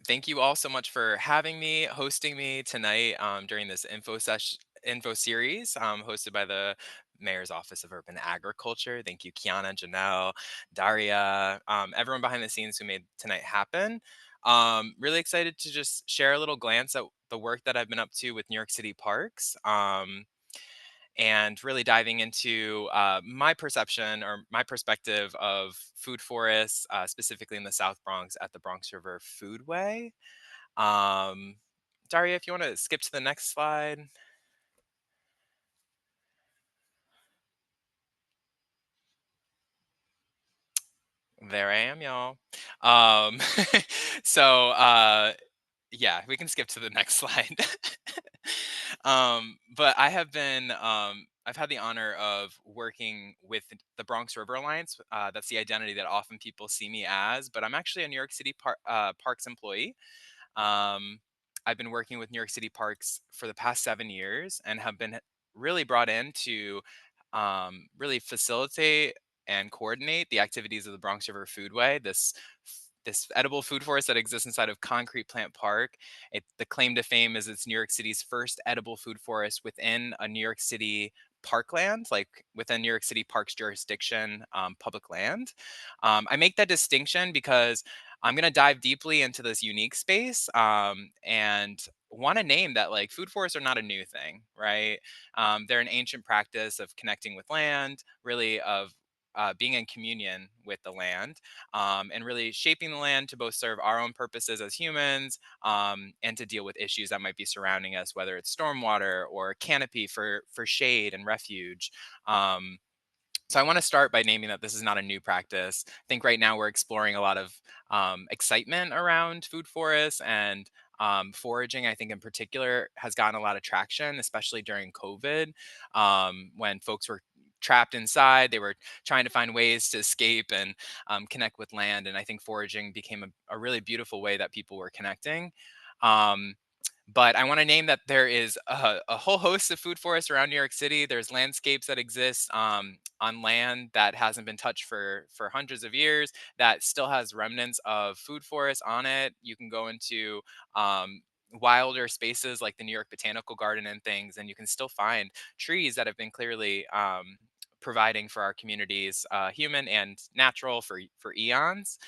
Thank you all so much for having me, hosting me tonight during this info series hosted by the Mayor's Office of Urban Agriculture. Thank you, Kiana, Janelle, Daria, everyone behind the scenes who made tonight happen. Really excited to just share a little glance at the work that I've been up to with New York City parks. And really diving into my perception or my perspective of food forests, specifically in the South Bronx at the Bronx River Foodway. Um, Daria, if you want to skip to the next slide. There I am, y'all. Um, so, yeah, we can skip to the next slide. But I've had the honor of working with the Bronx River Alliance. That's the identity that often people see me as, but I'm actually a New York City Parks employee. Um, I've been working with New York City Parks for the past 7 years and have been really brought in to really facilitate and coordinate the activities of the Bronx River Foodway. This edible food forest that exists inside of Concrete Plant Park. The claim to fame is it's New York City's first edible food forest within a New York City parkland, like within New York City Parks jurisdiction, public land. I make that distinction because I'm going to dive deeply into this unique space and want to name that like food forests are not a new thing, right? They're an ancient practice of connecting with land, really of being in communion with the land, and really shaping the land to both serve our own purposes as humans and to deal with issues that might be surrounding us, whether it's stormwater or canopy for shade and refuge. Um, so I want to start by naming that this is not a new practice. I think right now we're exploring a lot of excitement around food forests and foraging. I think in particular has gotten a lot of traction, especially during COVID, when folks were trapped inside. They were trying to find ways to escape and connect with land. And I think foraging became a really beautiful way that people were connecting. Um, but I want to name that there is a whole host of food forests around New York City. There's landscapes that exist on land that hasn't been touched for hundreds of years that still has remnants of food forests on it. You can go into wilder spaces like the New York Botanical Garden and things, and you can still find trees that have been clearly providing for our communities, human and natural, for eons.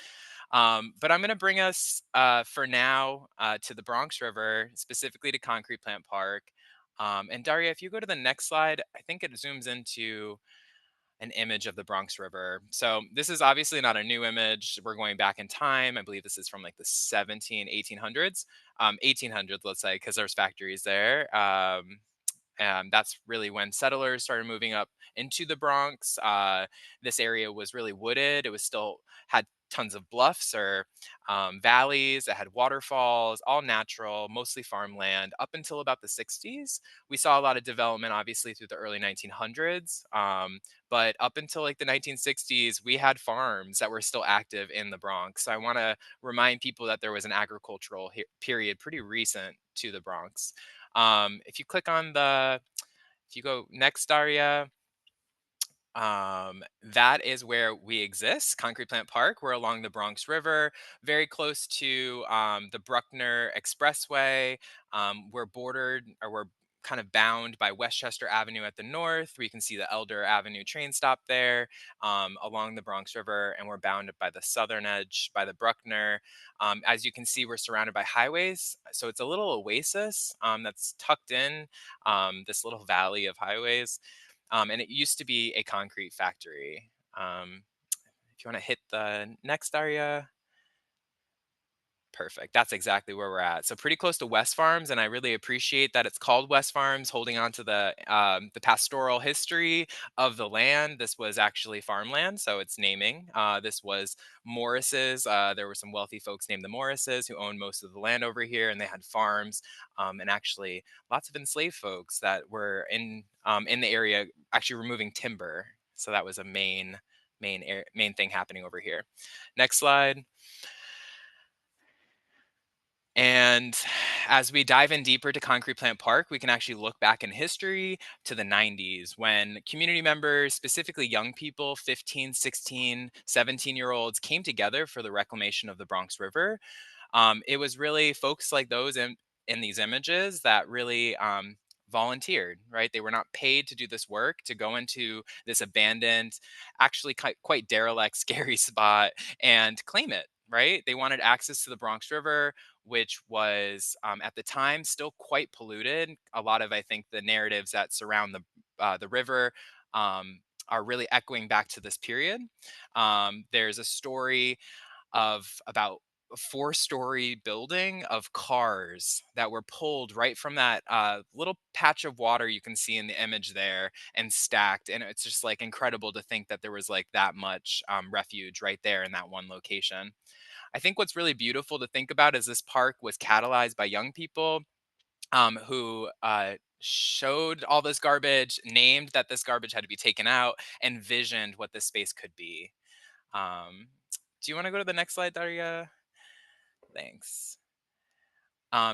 But I'm going to bring us for now to the Bronx River, specifically to Concrete Plant Park. And Daria, if you go to the next slide, I think it zooms into an image of the Bronx River. So this is obviously not a new image. We're going back in time. I believe this is from like the 1800s, 1800s, let's say, because there's factories there. That's really when settlers started moving up into the Bronx. This area was really wooded. It was still had tons of bluffs or valleys. It had waterfalls, all natural, mostly farmland. Up until about the 60s, we saw a lot of development, obviously through the early 1900s. But up until like the 1960s, we had farms that were still active in the Bronx. So I want to remind people that there was an agricultural period pretty recent to the Bronx. If you click on if you go next, Daria, that is where we exist, Concrete Plant Park. We're along the Bronx River, very close to the Bruckner Expressway. We're bordered, or we're kind of bound by Westchester Avenue at the north. We can see the Elder Avenue train stop there along the Bronx River, and we're bounded by the southern edge by the Bruckner. As you can see, we're surrounded by highways. So it's a little oasis that's tucked in this little valley of highways. And it used to be a concrete factory. If you want to hit the next area, perfect. That's exactly where we're at. So pretty close to West Farms, and I really appreciate that it's called West Farms, holding on to the pastoral history of the land. This was actually farmland, so it's naming. This was Morris's. There were some wealthy folks named the Morrises who owned most of the land over here, and they had farms, and actually lots of enslaved folks that were in the area actually removing timber. So that was a main thing happening over here. Next slide. And as we dive in deeper to Concrete Plant Park, we can actually look back in history to the 90s when community members, specifically young people, 15, 16, 17-year-olds, came together for the reclamation of the Bronx River. It was really folks like those in these images that really volunteered, right? They were not paid to do this work, to go into this abandoned, actually quite derelict, scary spot and claim it, right? They wanted access to the Bronx River, which was at the time still quite polluted. A lot of, I think, the narratives that surround the river are really echoing back to this period. There's a story of about a four-story building of cars that were pulled right from that little patch of water you can see in the image there and stacked. And it's just like incredible to think that there was like that much refuge right there in that one location. I think what's really beautiful to think about is this park was catalyzed by young people who showed all this garbage, named that this garbage had to be taken out, and visioned what this space could be. Um, do you want to go to the next slide, Daria? Thanks.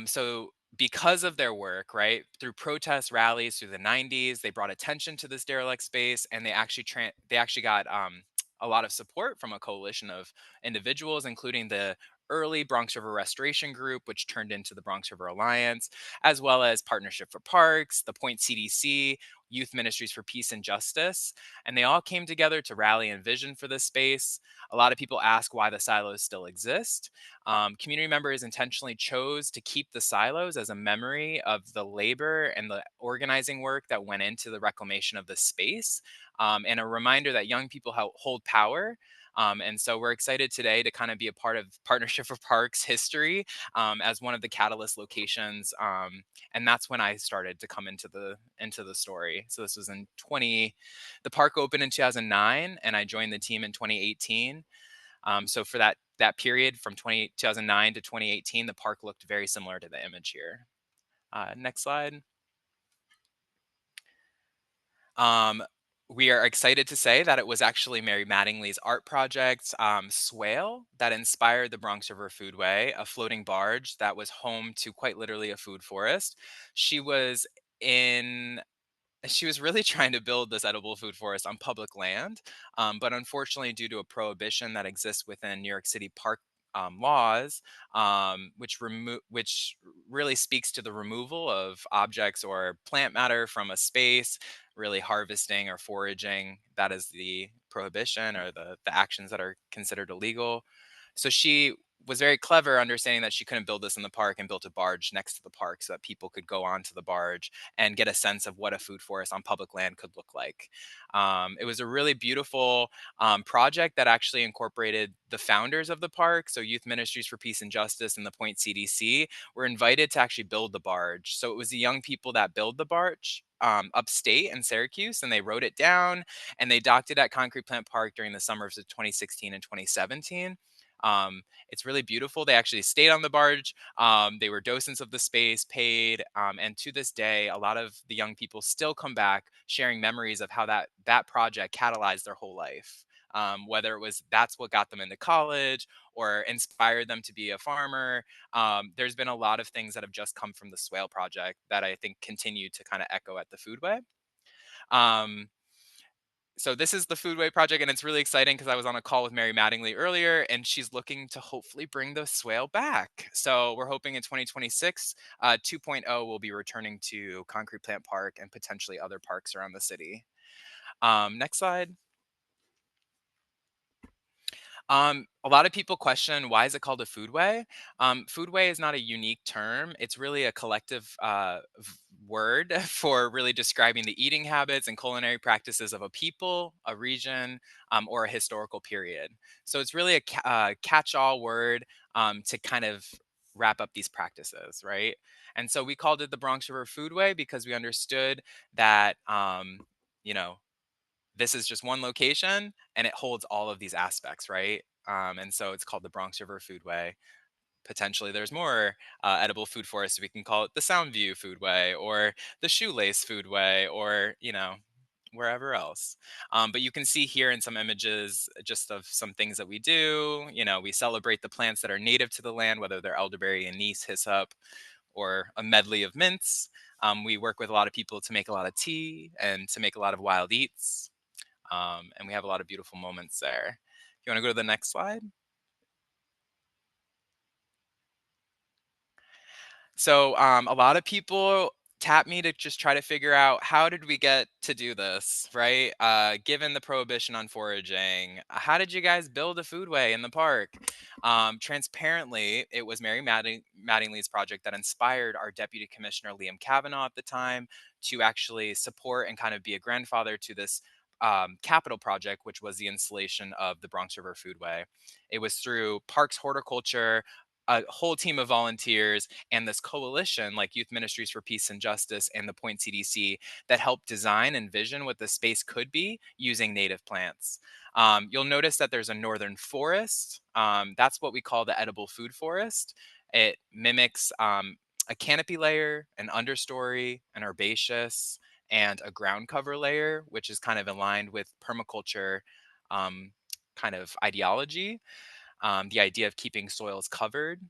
So because of their work, right, through protests, rallies through the 90s, they brought attention to this derelict space, and they actually got a lot of support from a coalition of individuals, including the early Bronx River Restoration Group, which turned into the Bronx River Alliance, as well as Partnership for Parks, the Point CDC, Youth Ministries for Peace and Justice, and they all came together to rally and vision for this space. A lot of people ask why the silos still exist. Community members intentionally chose to keep the silos as a memory of the labor and the organizing work that went into the reclamation of the space, and a reminder that young people hold power. And so we're excited today to kind of be a part of Partnership for Parks history as one of the catalyst locations. And that's when I started to come into the story. So this was in 20. The park opened in 2009, and I joined the team in 2018. So for that period from 2009 to 2018, the park looked very similar to the image here. Next slide. Um, we are excited to say that it was actually Mary Mattingly's art project, Swale, that inspired the Bronx River Foodway, a floating barge that was home to quite literally a food forest. She was in she was really trying to build this edible food forest on public land, but unfortunately, due to a prohibition that exists within New York City park laws, which really speaks to the removal of objects or plant matter from a space, really harvesting or foraging. That is the prohibition or the actions that are considered illegal. So she was very clever, understanding that she couldn't build this in the park, and built a barge next to the park so that people could go onto the barge and get a sense of what a food forest on public land could look like. It was a really beautiful project that actually incorporated the founders of the park, so Youth Ministries for Peace and Justice and the Point CDC, were invited to actually build the barge. So it was the young people that build the barge upstate in Syracuse, and they wrote it down and they docked it at Concrete Plant Park during the summers of 2016 and 2017. It's really beautiful. They actually stayed on the barge. They were docents of the space, paid, and to this day, a lot of the young people still come back sharing memories of how that project catalyzed their whole life. Whether it was that's what got them into college or inspired them to be a farmer. There's been a lot of things that have just come from the Swale project that I think continue to kind of echo at the Foodway. Um, so this is the Foodway project, and it's really exciting because I was on a call with Mary Mattingly earlier, and she's looking to hopefully bring the swale back. So we're hoping in 2026, 2.0 will be returning to Concrete Plant Park and potentially other parks around the city. Next slide. A lot of people question, why is it called a foodway? Foodway is not a unique term. It's really a collective word for really describing the eating habits and culinary practices of a people, a region, or a historical period. So it's really a catch-all word to kind of wrap up these practices, right? And so we called it the Bronx River Foodway because we understood that, you know, this is just one location and it holds all of these aspects, right? And so it's called the Bronx River Foodway. Potentially, there's more edible food forests. We can call it the Soundview Foodway or the Shoelace Foodway or, wherever else. But you can see here in some images just of some things that we do. We celebrate the plants that are native to the land, whether they're elderberry, anise, hyssop, or a medley of mints. We work with a lot of people to make a lot of tea and to make a lot of wild eats. And we have a lot of beautiful moments there. You want to go to the next slide? A lot of people tap me to just try to figure out how did we get to do this, right? Given the prohibition on foraging, how did you guys build a foodway in the park? Transparently, it was Mattingly's project that inspired our Deputy Commissioner Liam Kavanaugh at the time to actually support and kind of be a grandfather to this capital project, which was the installation of the Bronx River Foodway. It was through Parks Horticulture, a whole team of volunteers, and this coalition like Youth Ministries for Peace and Justice and the Point CDC that helped design and vision what the space could be using native plants. You'll notice that there's a northern forest. That's what we call the edible food forest. It mimics a canopy layer, an understory, an herbaceous, and a ground cover layer, which is kind of aligned with permaculture um, kind of ideology, the idea of keeping soils covered.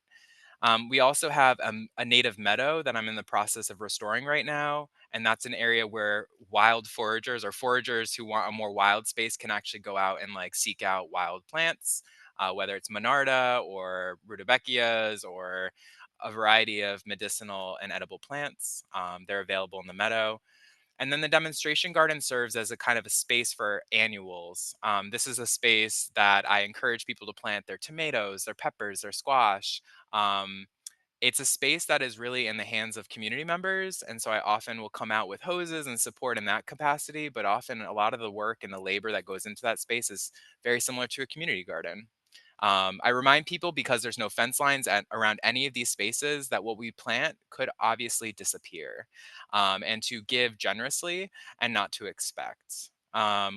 We also have a native meadow that I'm in the process of restoring right now. And that's an area where wild foragers or foragers who want a more wild space can actually go out and like seek out wild plants, whether it's Monarda or rudbeckias or a variety of medicinal and edible plants. They're available in the meadow. And then the demonstration garden serves as a kind of a space for annuals. This is a space that I encourage people to plant their tomatoes, their peppers, their squash. Um, it's a space that is really in the hands of community members. And so I often will come out with hoses and support in that capacity. But often a lot of the work and the labor that goes into that space is very similar to a community garden. I remind people because there's no fence lines around any of these spaces that what we plant could obviously disappear, and to give generously and not to expect.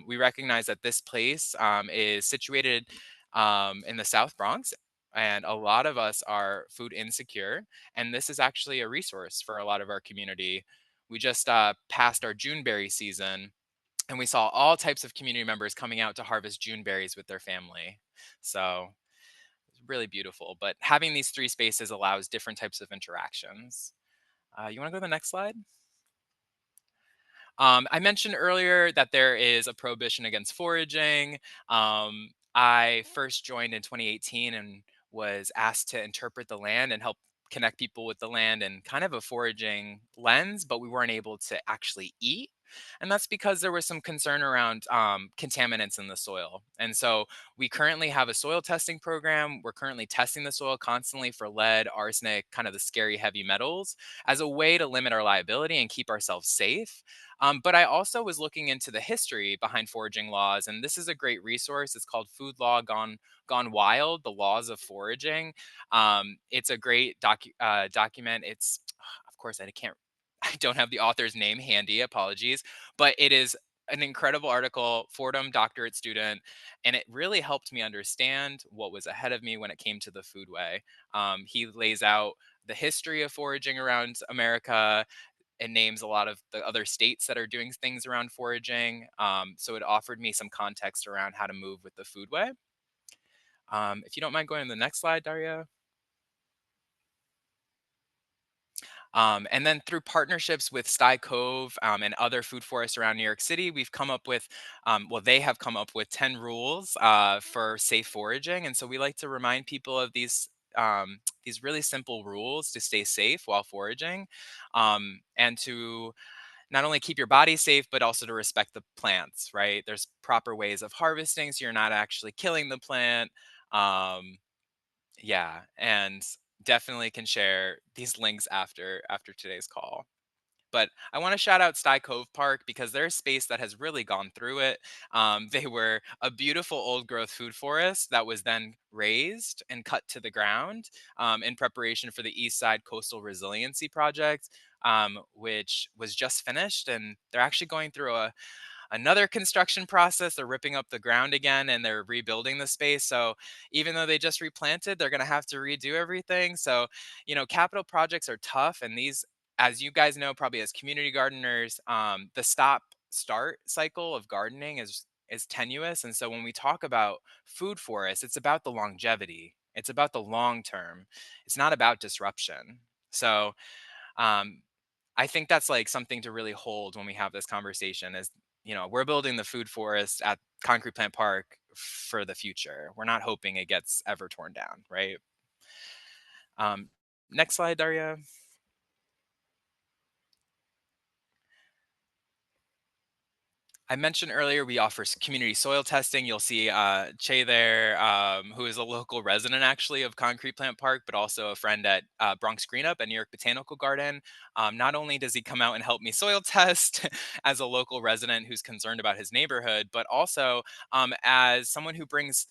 We recognize that this place is situated in the South Bronx. And a lot of us are food insecure. And this is actually a resource for a lot of our community. We just passed our Juneberry season, and we saw all types of community members coming out to harvest June berries with their family. So it's really beautiful. But having these three spaces allows different types of interactions. You want to go to the next slide? I mentioned earlier that there is a prohibition against foraging. I first joined in 2018 and was asked to interpret the land and help connect people with the land and kind of a foraging lens, but we weren't able to actually eat. And that's because there was some concern around contaminants in the soil. And so we currently have a soil testing program. We're currently testing the soil constantly for lead, arsenic, kind of the scary heavy metals, as a way to limit our liability and keep ourselves safe. But I also was looking into the history behind foraging laws, and this is a great resource. It's called Food Law Gone Wild: The Laws of Foraging. It's a great document. It's of course I can't I don't have the author's name handy. Apologies, but it is an incredible article. Fordham doctorate student, and it really helped me understand what was ahead of me when it came to the foodway. He lays out the history of foraging around America and names a lot of the other states that are doing things around foraging. So it offered me some context around how to move with the foodway. If you don't mind going to the next slide, Daria. And then through partnerships with Sty Cove and other food forests around New York City, we've come up with, well, they have come up with 10 rules for safe foraging. And so we like to remind people of these really simple rules to stay safe while foraging, and to not only keep your body safe, but also to respect the plants, right? There's proper ways of harvesting so you're not actually killing the plant. Um, yeah, and definitely can share these links after today's call. But I want to shout out Sty Cove Park because they're a space that has really gone through it. They were a beautiful old growth food forest that was then raised and cut to the ground in preparation for the East Side Coastal Resiliency Project, which was just finished. And they're actually going through another construction process. They're ripping up the ground again and they're rebuilding the space. So even though they just replanted, they're going to have to redo everything. So, capital projects are tough. And these, as you guys know, probably as community gardeners, the stop start cycle of gardening is tenuous. And so when we talk about food forests, it's about the longevity. It's about the long term. It's not about disruption. So um, I think that's like something to really hold when we have this conversation is, we're building the food forest at Concrete Plant Park for the future. We're not hoping it gets ever torn down, right? Um, Next slide, Daria. I mentioned earlier we offer community soil testing. You'll see Che there, who is a local resident actually of Concrete Plant Park, but also a friend at Bronx Greenup and New York Botanical Garden. Not only does he come out and help me soil test as a local resident who's concerned about his neighborhood, but also as someone who brings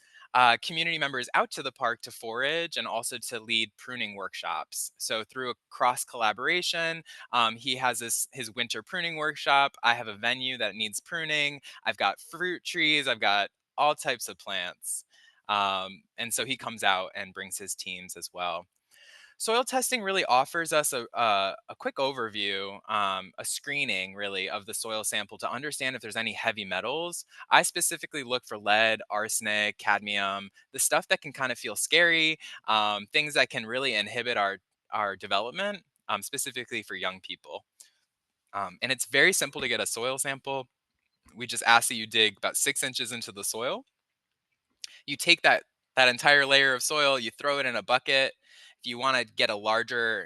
community members out to the park to forage and also to lead pruning workshops. So through a cross collaboration, he has his winter pruning workshop. I have a venue that needs pruning. I've got fruit trees. I've got all types of plants. And so he comes out and brings his teams as well. Soil testing really offers us a quick overview, a screening really of the soil sample to understand if there's any heavy metals. I specifically look for lead, arsenic, cadmium, the stuff that can kind of feel scary, things that can really inhibit our development, specifically for young people. And it's very simple to get a soil sample. We just ask that you dig about 6 inches into the soil. You take that entire layer of soil, you throw it in a bucket. If you want to get a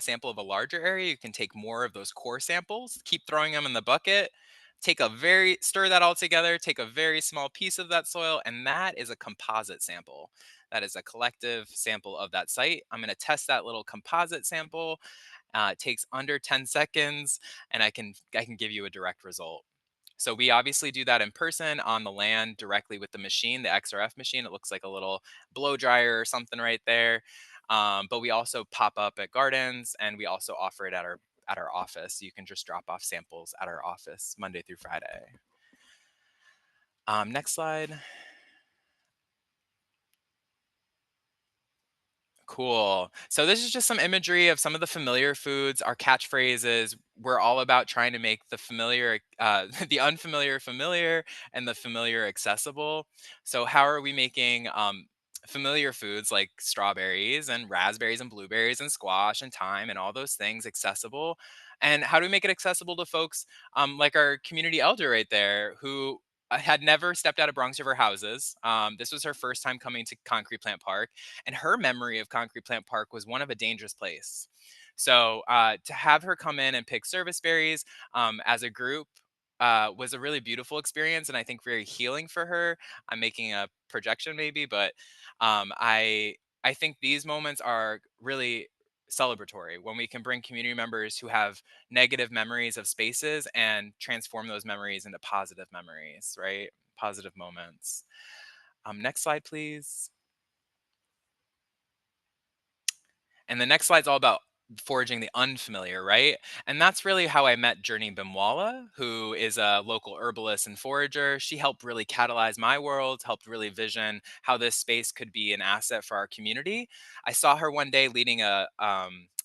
sample of a larger area, you can take more of those core samples, keep throwing them in the bucket, stir that all together, take a very small piece of that soil, and that is a composite sample. That is a collective sample of that site. I'm going to test that little composite sample. It takes under 10 seconds, and I can give you a direct result. So we obviously do that in person on the land directly with the machine, the XRF machine. It looks like a little blow dryer or something right there. But we also pop up at gardens, and we also offer it at our office. You can just drop off samples at our office Monday through Friday. Next slide. Cool. So this is just some imagery of some of the familiar foods. Our catchphrases. We're all about trying to make the familiar, the unfamiliar familiar, and the familiar accessible. So how are we making familiar foods like strawberries and raspberries and blueberries and squash and thyme and all those things accessible? And how do we make it accessible to folks like our community elder right there who had never stepped out of Bronx River houses. This was her first time coming to Concrete Plant Park, and her memory of Concrete Plant Park was one of a dangerous place. So to have her come in and pick service berries as a group was a really beautiful experience, and I think very healing for her. I'm making a projection maybe, but I think these moments are really celebratory when we can bring community members who have negative memories of spaces and transform those memories into positive memories, right? Positive moments. Next slide, please. And the next slide's all about foraging the unfamiliar, right? And that's really how I met Journey Bimwala, who is a local herbalist and forager. She helped really catalyze my world, helped really vision how this space could be an asset for our community. I saw her one day leading a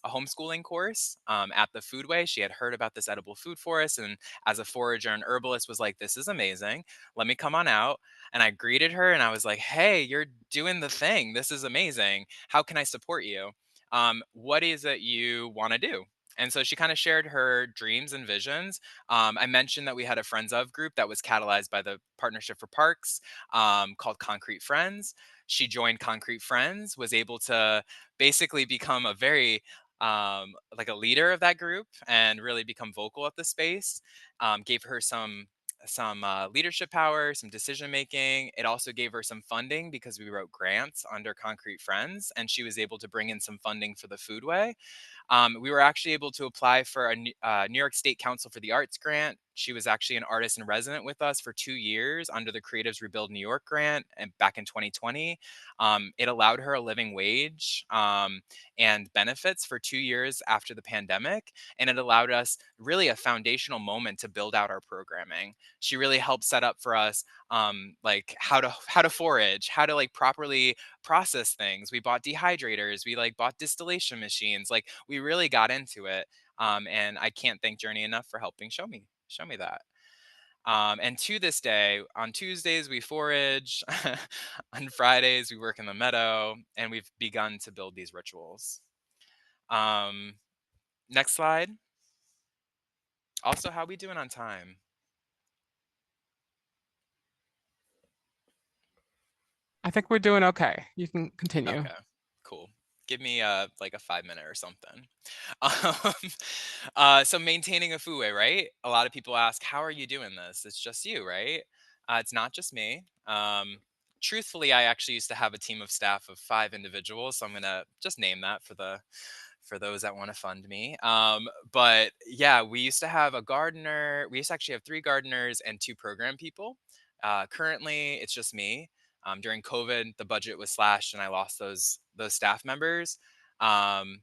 homeschooling course at the Foodway. She had heard about this edible food forest, and as a forager and herbalist, was like, "This is amazing. Let me come on out." And I greeted her, and I was like, "Hey, you're doing the thing. This is amazing. How can I support you?" What is it you want to do? And so she kind of shared her dreams and visions. I mentioned that we had a Friends of group that was catalyzed by the Partnership for Parks called Concrete Friends. She joined Concrete Friends, was able to basically become a very like a leader of that group and really become vocal at the space. Gave her some leadership power, some decision making. It also gave her some funding because we wrote grants under Concrete Friends, and she was able to bring in some funding for the Foodway. We were actually able to apply for a New York State Council for the Arts grant. She was actually an artist in resident with us for 2 years under the Creatives Rebuild New York grant, and back in 2020, it allowed her a living wage and benefits for 2 years after the pandemic, and it allowed us really a foundational moment to build out our programming. She really helped set up for us like how to forage, how to like properly process things. We bought dehydrators, we like bought distillation machines. Like we really got into it. And I can't thank Journey enough for helping show me that. And to this day, on Tuesdays we forage, on Fridays we work in the meadow, and we've begun to build these rituals. Um, Next slide. Also, how we doing on time? I think we're doing okay. You can continue. Okay, cool. Give me like a 5 minute or something. Um, so maintaining a foodway, right? A lot of people ask, how are you doing this? It's just you, right? It's not just me. Truthfully, I actually used to have a team of staff of 5 individuals, so I'm gonna just name that for those that want to fund me. But yeah, we used to have a gardener. We used to actually have three gardeners and two program people. Currently, it's just me. During COVID, the budget was slashed, and I lost those staff members. Um,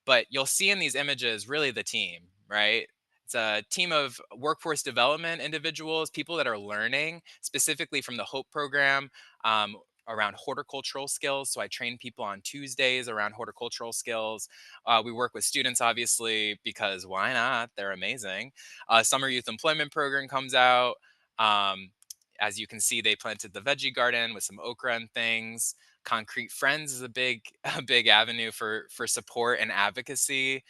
but you'll see in these images really the team, right? It's a team of workforce development individuals, people that are learning specifically from the Hope program around horticultural skills. So I train people on Tuesdays around horticultural skills. We work with students, obviously, because why not? They're amazing. Summer Youth Employment Program comes out. Um, as you can see, they planted the veggie garden with some okra and things. Concrete Friends is a big a big avenue for support and advocacy,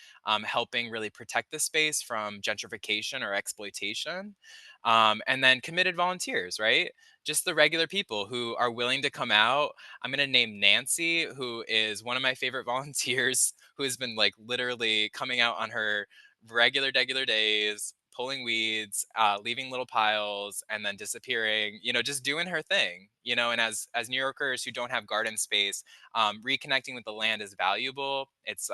helping really protect the space from gentrification or exploitation. And then committed volunteers, right? Just the regular people who are willing to come out. I'm going to name Nancy, who is one of my favorite volunteers, who has been like literally coming out on her regular days, pulling weeds, leaving little piles, and then disappearing. Just doing her thing. And as New Yorkers who don't have garden space, reconnecting with the land is valuable. It's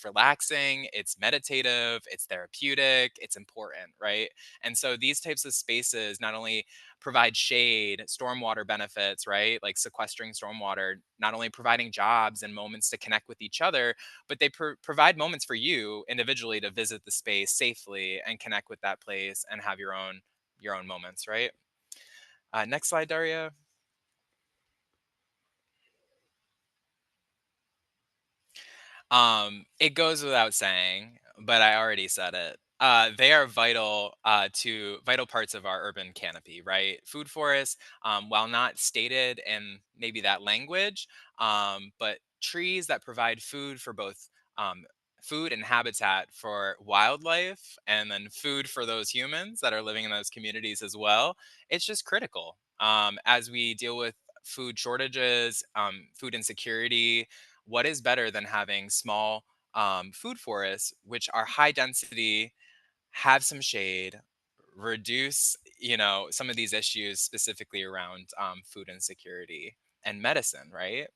relaxing, it's meditative, it's therapeutic, it's important, right? And so these types of spaces not only provide shade, stormwater benefits, right? Like sequestering stormwater, not only providing jobs and moments to connect with each other, but they provide moments for you individually to visit the space safely and connect with that place and have your own moments, right? Next slide, Daria. It goes without saying, but I already said it. They are to vital parts of our urban canopy, right? Food forests, while not stated in maybe that language, but trees that provide food for both food and habitat for wildlife, and then food for those humans that are living in those communities as well. It's just critical as we deal with food shortages, food insecurity. What is better than having small food forests, which are high density, have some shade, reduce, some of these issues specifically around food insecurity and medicine, right?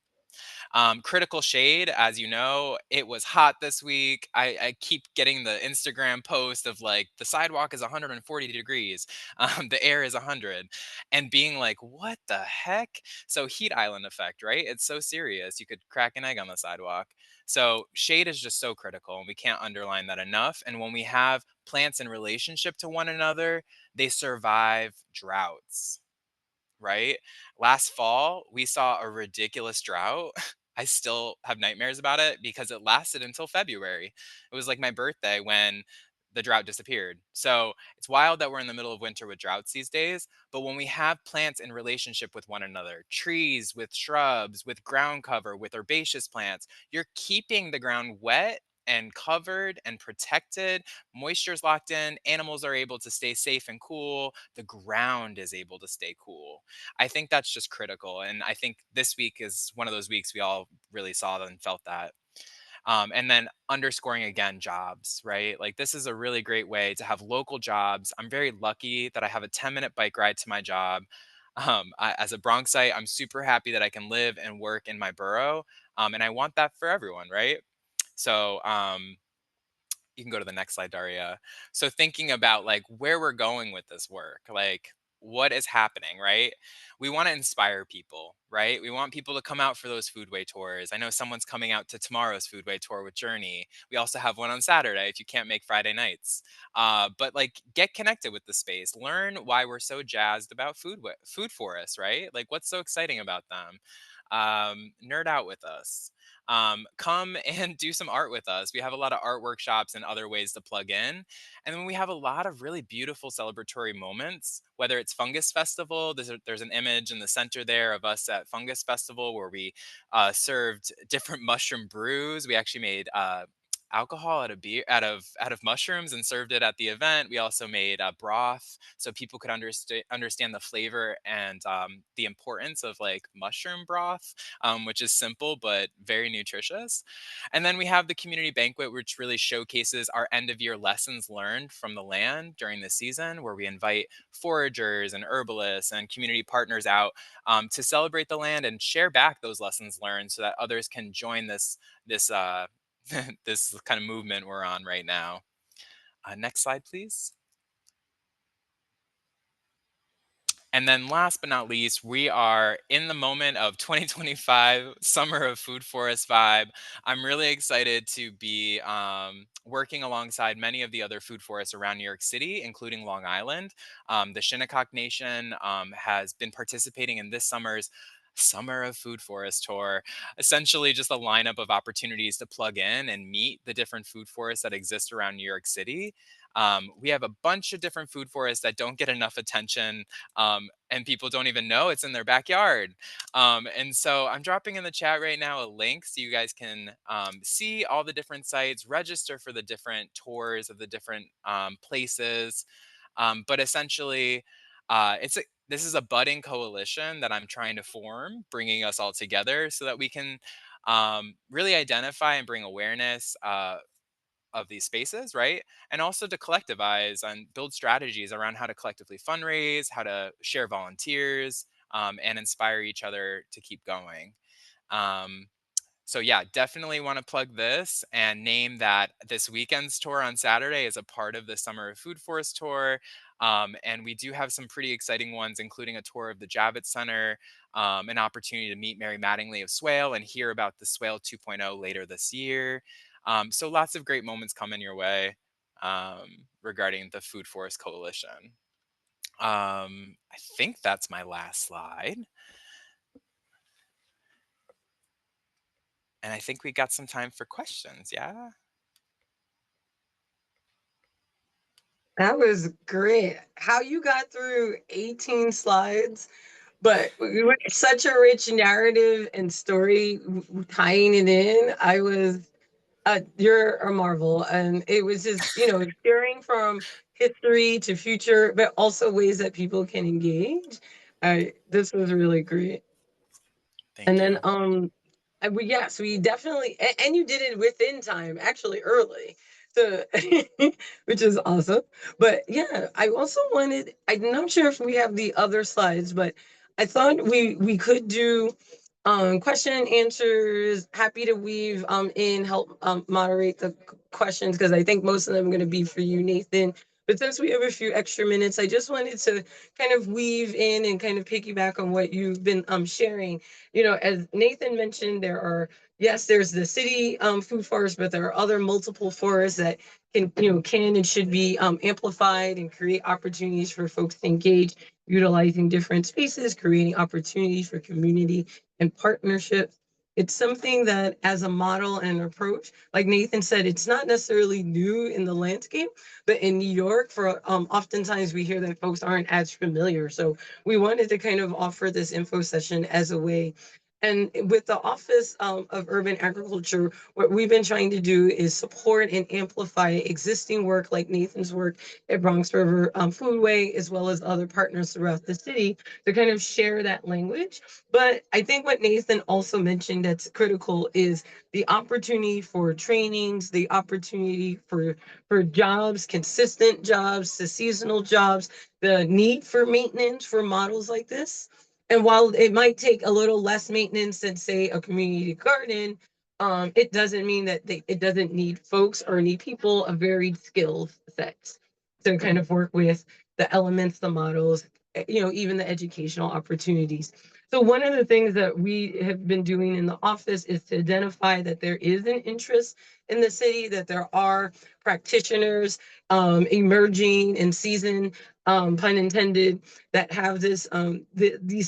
Critical shade, as you know, it was hot this week. I keep getting the Instagram post of like the sidewalk is 140 degrees, the air is 100, and being like, what the heck? So heat island effect, right? It's so serious. You could crack an egg on the sidewalk. So shade is just so critical, and we can't underline that enough. And when we have plants in relationship to one another, they survive droughts, right? Last fall, we saw a ridiculous drought. I still have nightmares about it because it lasted until February. It was like my birthday when the drought disappeared. So it's wild that we're in the middle of winter with droughts these days. But when we have plants in relationship with one another, trees with shrubs, with ground cover, with herbaceous plants, you're keeping the ground wet and covered and protected. Moisture's locked in, animals are able to stay safe and cool, the ground is able to stay cool. I think that's just critical. And I think this week is one of those weeks we all really saw that and felt that. And then underscoring again jobs, right? Like this is a really great way to have local jobs. I'm very lucky that I have a 10-minute bike ride to my job. As a Bronxite, I'm super happy that I can live and work in my borough. And I want that for everyone, right? So, you can go to the next slide, Daria. So thinking about like where we're going with this work, like what is happening, right? We want to inspire people, right? We want people to come out for those foodway tours. I know someone's coming out to tomorrow's foodway tour with Journey. We also have one on Saturday if you can't make Friday nights. But like get connected with the space. Learn why we're so jazzed about food forests, right? Like what's so exciting about them? Nerd out with us. Come and do some art with us. We have a lot of art workshops and other ways to plug in. And then we have a lot of really beautiful celebratory moments, whether it's Fungus Festival. There's an image in the center there of us at Fungus Festival where we served different mushroom brews. We actually made alcohol out of beer, out of mushrooms, and served it at the event. We also made broth so people could understand the flavor and the importance of like mushroom broth, which is simple but very nutritious. And then we have the community banquet, which really showcases our end of year lessons learned from the land during the season, where we invite foragers and herbalists and community partners out to celebrate the land and share back those lessons learned so that others can join this this kind of movement we're on right now. Next slide, please. And then last but not least, we are in the moment of 2025 Summer of Food Forest vibe. I'm really excited to be working alongside many of the other food forests around New York City, including Long Island. The Shinnecock Nation has been participating in this summer's Summer of Food Forest tour, essentially just a lineup of opportunities to plug in and meet the different food forests that exist around New York City. We have a bunch of different food forests that don't get enough attention, and people don't even know it's in their backyard. And so I'm dropping in the chat right now a link so you guys can see all the different sites, register for the different tours of the different places. But essentially, this is a budding coalition that I'm trying to form, bringing us all together so that we can really identify and bring awareness of these spaces, right? And also to collectivize and build strategies around how to collectively fundraise, how to share volunteers, and inspire each other to keep going. Um, so yeah, definitely want to plug this and name that this weekend's tour on Saturday is a part of the Summer of Food Forest tour. And we do have some pretty exciting ones, including a tour of the Javits Center, an opportunity to meet Mary Mattingly of Swale and hear about the Swale 2.0 later this year. So lots of great moments coming your way regarding the Food Forest Coalition. I think that's my last slide. And I think we got some time for questions. Yeah. That was great. How you got through 18 slides, but with such a rich narrative and story tying it in. You're a marvel. And it was just, sharing from history to future, but also ways that people can engage. This was really great. And Thank then, you. yes, we definitely, and you did it within time, actually early. So, which is awesome. But yeah, I also wanted, I'm not sure if we have the other slides, but I thought we could do question and answers. Happy to weave in, help moderate the questions because I think most of them are going to be for you, Nathan. But since we have a few extra minutes, I just wanted to kind of weave in and kind of piggyback on what you've been sharing. As Nathan mentioned, there's the city food forest, but there are other multiple forests that can and should be amplified and create opportunities for folks to engage, utilizing different spaces, creating opportunities for community and partnerships. It's something that, as a model and approach, like Nathan said, it's not necessarily new in the landscape, but in New York, for oftentimes we hear that folks aren't as familiar. So we wanted to kind of offer this info session as a way. And with the Office of Urban Agriculture, what we've been trying to do is support and amplify existing work like Nathan's work at Bronx River Foodway, as well as other partners throughout the city to kind of share that language. But I think what Nathan also mentioned that's critical is the opportunity for trainings, the opportunity for jobs, consistent jobs, to seasonal jobs, the need for maintenance for models like this. And while it might take a little less maintenance than, say, a community garden, it doesn't mean that it doesn't need folks or need people of varied skill sets to kind of work with the elements, the models, even the educational opportunities. So one of the things that we have been doing in the office is to identify that there is an interest in the city, that there are practitioners emerging and seasoned, pun intended, that have these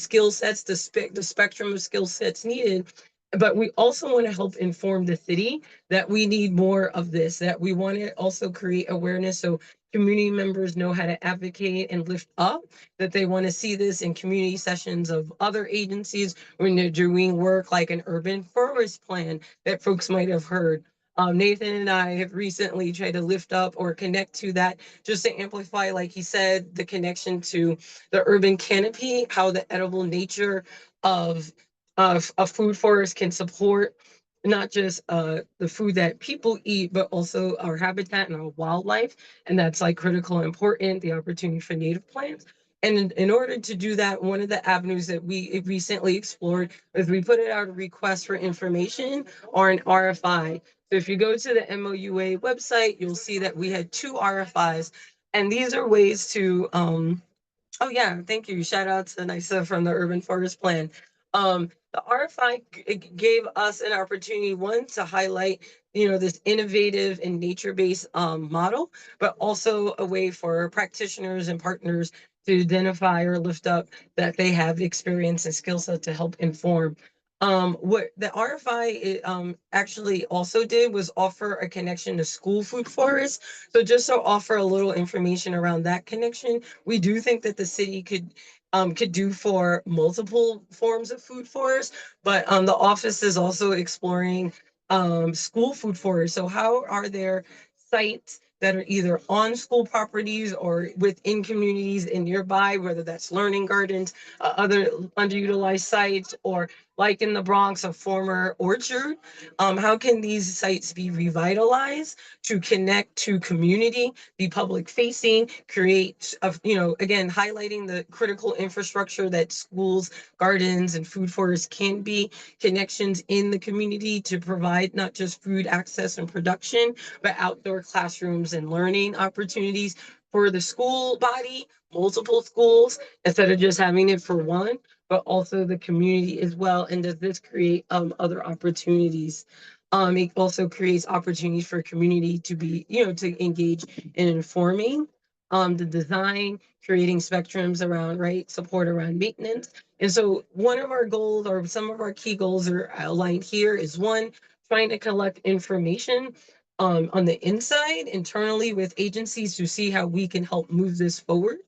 skill sets, the spectrum of skill sets needed. But we also want to help inform the city that we need more of this, that we want to also create awareness so community members know how to advocate and lift up, that they want to see this in community sessions of other agencies when they're doing work like an urban forest plan that folks might have heard. Nathan and I have recently tried to lift up or connect to that, just to amplify, like he said, the connection to the urban canopy, how the edible nature of a food forest can support not just the food that people eat, but also our habitat and our wildlife. And that's like critical and important, the opportunity for native plants. And in order to do that, one of the avenues that we recently explored is we put it out a request for information or an RFI. So if you go to the MOUA website, you'll see that we had two RFIs. And these are ways to oh yeah, thank you. Shout out to Nisa from the Urban Forest Plan. The RFI gave us an opportunity, one, to highlight, this innovative and nature-based model, but also a way for practitioners and partners to identify or lift up that they have the experience and skill set to help inform. What the RFI actually also did was offer a connection to school food forests. So just to offer a little information around that connection, we do think that the city could do for multiple forms of food forests, but the office is also exploring school food forests. So how are there sites that are either on school properties or within communities and nearby, whether that's learning gardens, other underutilized sites, or like in the Bronx, a former orchard. How can these sites be revitalized to connect to community, be public facing, create, again, highlighting the critical infrastructure that schools, gardens, and food forests can be, connections in the community to provide not just food access and production, but outdoor classrooms and learning opportunities for the school body, multiple schools, instead of just having it for one, but also the community as well. And does this create other opportunities? It also creates opportunities for community to be, to engage in informing the design, creating spectrums around, right, support around maintenance. And so one of our goals, or some of our key goals, are outlined here, is one, trying to collect information on the inside internally with agencies to see how we can help move this forward,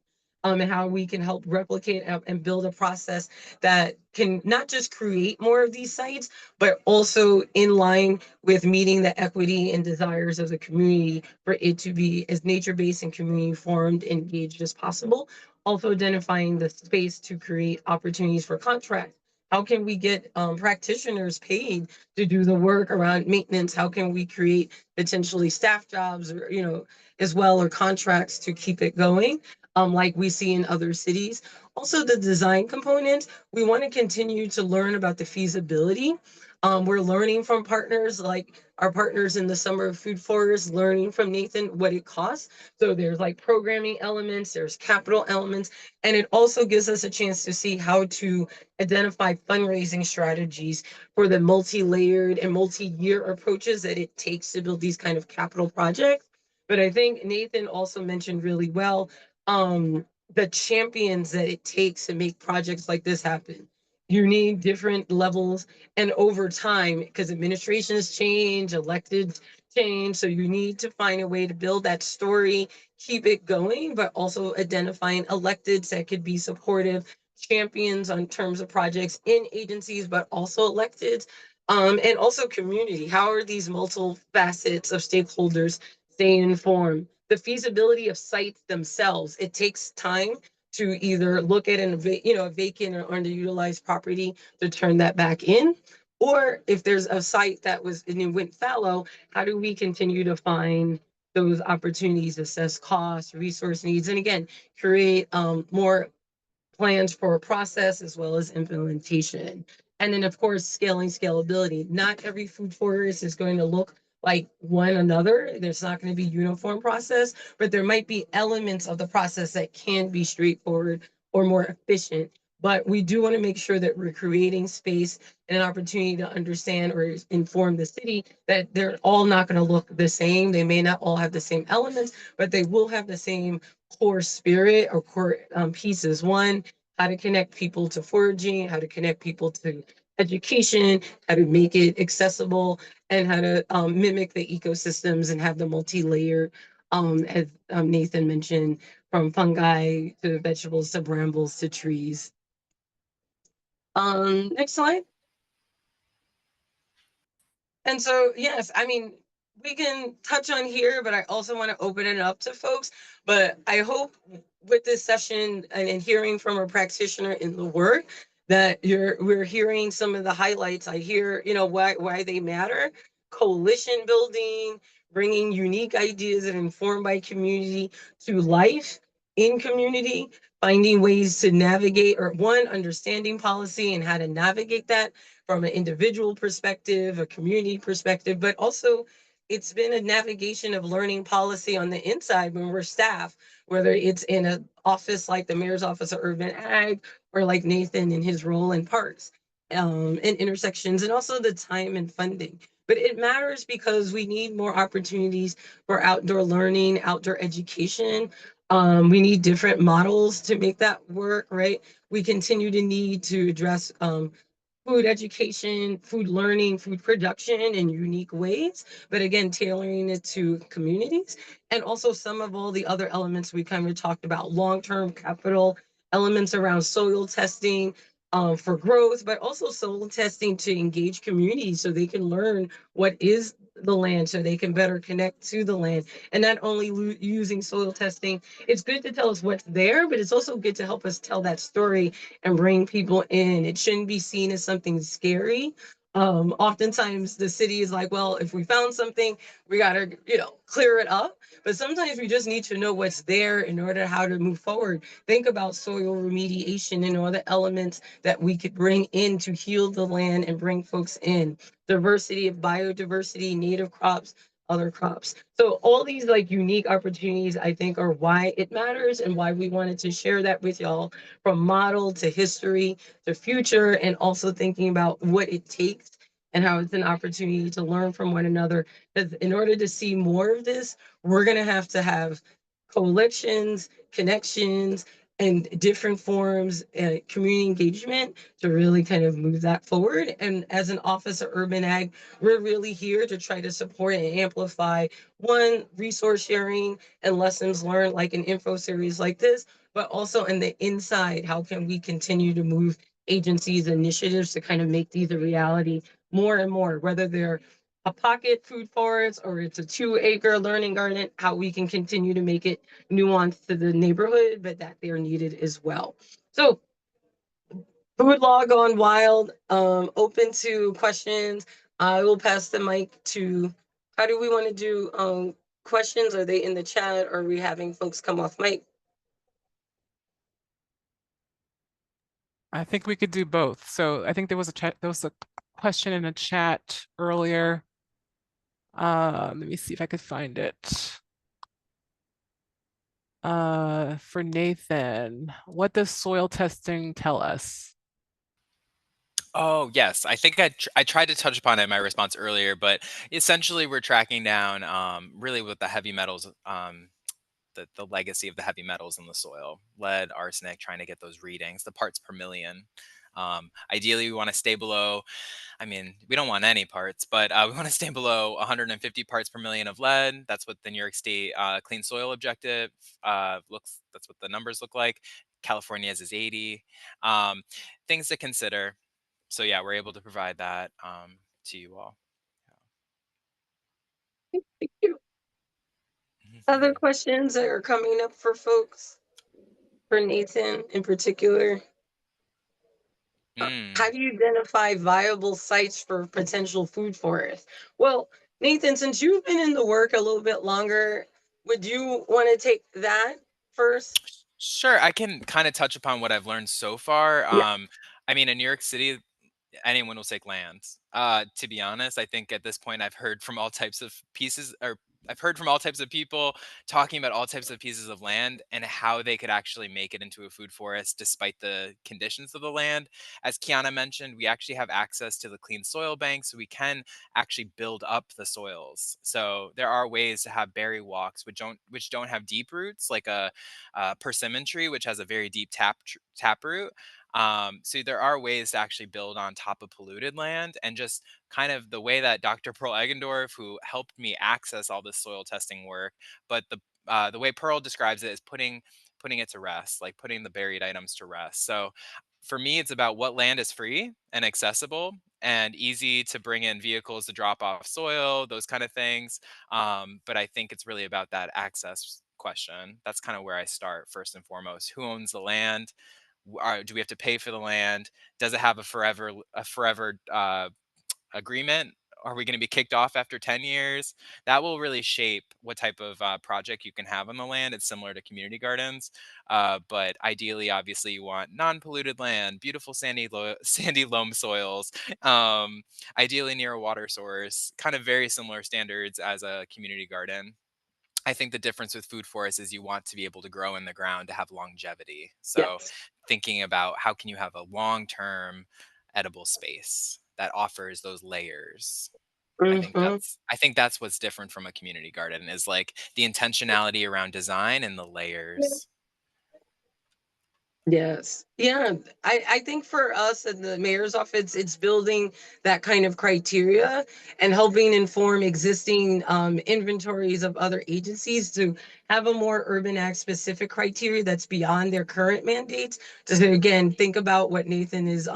and how we can help replicate and build a process that can not just create more of these sites, but also in line with meeting the equity and desires of the community for it to be as nature-based and community formed, engaged as possible. Also identifying the space to create opportunities for contract. How can we get practitioners paid to do the work around maintenance? How can we create potentially staff jobs, or, as well, or contracts to keep it going, like we see in other cities? Also, the design component, we want to continue to learn about the feasibility. We're learning from partners like our partners in the Summer of Food Forest, learning from Nathan what it costs. So there's like programming elements, there's capital elements, and it also gives us a chance to see how to identify fundraising strategies for the multi-layered and multi-year approaches that it takes to build these kind of capital projects. But I think Nathan also mentioned really well the champions that it takes to make projects like this happen. You need different levels, and over time, because administrations change, elected change, so you need to find a way to build that story, keep it going, but also identifying electeds that could be supportive, champions on terms of projects in agencies, but also electeds, and also community. How are these multiple facets of stakeholders staying informed? The feasibility of sites themselves. It takes time to either look at a vacant or underutilized property to turn that back in, or if there's a site that was and it went fallow, how do we continue to find those opportunities, assess costs, resource needs, and again, create more plans for process as well as implementation. And then, of course, scalability. Not every food forest is going to look like one another. There's not going to be uniform process, but there might be elements of the process that can be straightforward or more efficient. But we do want to make sure that we're creating space and an opportunity to understand or inform the city that they're all not going to look the same. They may not all have the same elements, but they will have the same core spirit or core pieces. One, how to connect people to foraging, how to connect people to education, how to make it accessible, and how to mimic the ecosystems and have the multi-layered, as Nathan mentioned, from fungi to vegetables to brambles to trees. Next slide. And so, yes, I mean, we can touch on here, but I also want to open it up to folks. But I hope with this session and hearing from a practitioner in the work that we're hearing some of the highlights. I hear, why they matter, coalition building, bringing unique ideas that are informed by community to life in community, finding ways to navigate or one, understanding policy and how to navigate that from an individual perspective, a community perspective, but also it's been a navigation of learning policy on the inside when we're staff, whether it's in an office like the mayor's office of urban ag or like Nathan in his role in parks and intersections, and also the time and funding. But it matters because we need more opportunities for outdoor learning, outdoor education. We need different models to make that work, right? We continue to need to address food education, food learning, food production in unique ways, but again, tailoring it to communities. And also some of all the other elements we kind of talked about, long-term capital elements around soil testing for growth, but also soil testing to engage communities so they can learn what is the land so they can better connect to the land. And not only using soil testing, it's good to tell us what's there, but it's also good to help us tell that story and bring people in. It shouldn't be seen as something scary. Oftentimes the city is like, well, if we found something, we gotta, clear it up. But sometimes we just need to know what's there in order how to move forward. Think about soil remediation and all the elements that we could bring in to heal the land and bring folks in. Diversity of biodiversity, native crops, other crops. So all these like unique opportunities, I think, are why it matters and why we wanted to share that with y'all from model to history to future, and also thinking about what it takes and how it's an opportunity to learn from one another. Because in order to see more of this, we're going to have coalitions, connections, and different forms community engagement to really kind of move that forward. And as an office of urban ag, we're really here to try to support and amplify one, resource sharing and lessons learned like an info series like this, but also in the inside, how can we continue to move agencies, initiatives to kind of make these a reality more and more, whether they're a pocket food forest or it's a 2 acre learning garden, how we can continue to make it nuanced to the neighborhood, but that they're needed as well. So food law gone wild, open to questions. I will pass the mic to, how do we want to do questions? Are they in the chat or are we having folks come off mic? I think we could do both. So I think there was a question in a chat earlier. Let me see if I could find it. For Nathan, what does soil testing tell us? Oh, yes. I think I tried to touch upon it in my response earlier, but essentially we're tracking down really with the heavy metals, the legacy of the heavy metals in the soil, lead, arsenic, trying to get those readings, the parts per million. Ideally, we want to stay below. I mean, we don't want any parts, but we want to stay below 150 parts per million of lead. That's what the New York State clean soil objective looks. That's what the numbers look like. California's is 80. Um, Things to consider. So yeah, we're able to provide that to you all. Thank you. Other questions that are coming up for folks, for Nathan in particular? Mm. How do you identify viable sites for potential food forests? Well, Nathan, since you've been in the work a little bit longer, would you want to take that first? Sure, I can kind of touch upon what I've learned so far. Yeah. I mean, in New York City, anyone will take land. To be honest, I think at this point I've heard from all types of pieces, or I've heard from all types of people talking about all types of pieces of land and how they could actually make it into a food forest despite the conditions of the land. As Kiana mentioned, we actually have access to the clean soil bank, so we can actually build up the soils. So there are ways to have berry walks which don't have deep roots, like a persimmon tree, which has a very deep tap root. So there are ways to actually build on top of polluted land, and just kind of the way that Dr. Pearl Eggendorf, who helped me access all this soil testing work, but the way Pearl describes it is putting it to rest, like putting the buried items to rest. So for me, it's about what land is free and accessible, and easy to bring in vehicles to drop off soil, those kind of things. But I think it's really about that access question. That's kind of where I start first and foremost. Who owns the land? Do we have to pay for the land? Does it have a forever agreement? Are we going to be kicked off after 10 years? That will really shape what type of project you can have on the land. It's similar to community gardens, but ideally, obviously, you want non-polluted land, beautiful sandy loam soils, um, ideally near a water source, kind of very similar standards as a community garden. I think the difference with food forests is you want to be able to grow in the ground to have longevity. So Yes. thinking about how can you have a long-term edible space that offers those layers. Hmm. I think that's what's different from a community garden is like the intentionality around design and the layers. Yes. Yeah. I think for us in the mayor's office, it's building that kind of criteria and helping inform existing inventories of other agencies to have a more urban act specific criteria that's beyond their current mandates. To again think about what Nathan is